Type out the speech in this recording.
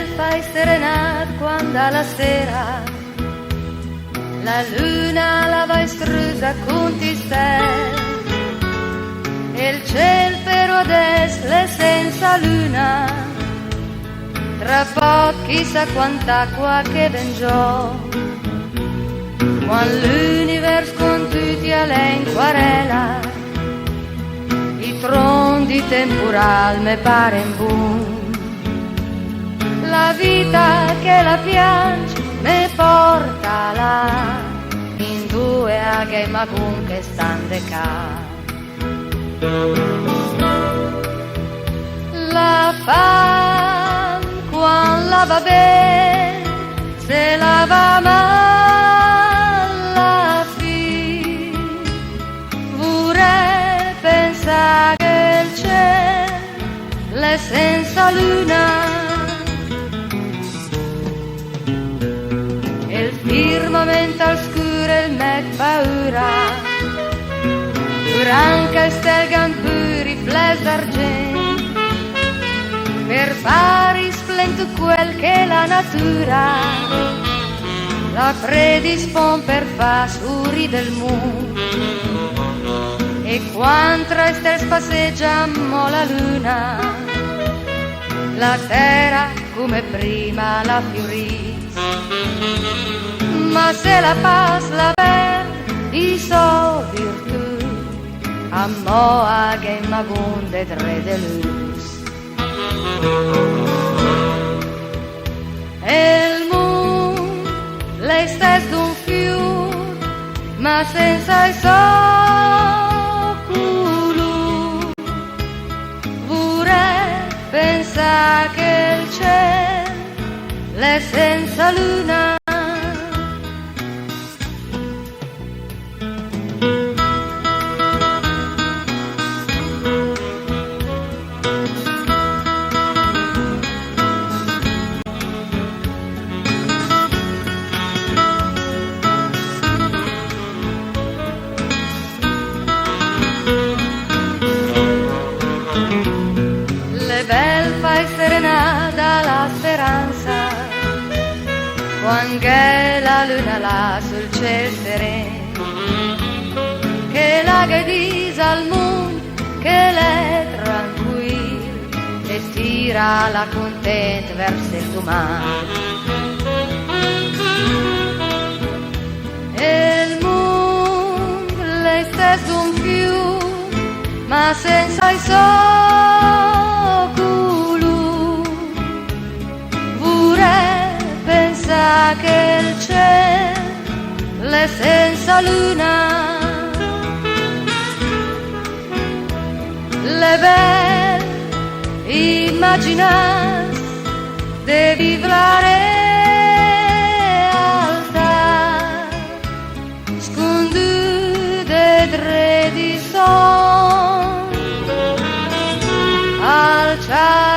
belle fai serenat quando alla sera la luna la va estrusa con ti stai e il cielo però adesso è senza luna, tra poco chissà quant'acqua che ven giù, quando l'universo con tutti è in querela, i trondi temporal me pare in boom, la vita che la piange me porta là, in due aghe magun che stande ca. La fam quando la va bene, se la va mal la fine, vorrei pensare che il cielo è senza luna e il firmamento al scuro il me paura. Branca stelgan pur riflessi d'argento per fare splendere quel che la natura la predispon per far suri del mondo e quando tra stelle passeggiamo la luna la terra come prima la fioris ma se la paz la perde i so virtù a moa che magunde tre de luz e il mondo lei stessa d'un fiume ma senza il socolo vorrei pensare che il cielo è senza luna. Serenata la speranza quando è la luna là sul cielo sereno che la gadisa al mondo che l'è tranquillo e tira la contenta verso il domani e il mondo è stesso un fiume ma senza i soldi che il cielo è senza luna le belle immaginas de vivrare alta scondute tre di son al cielo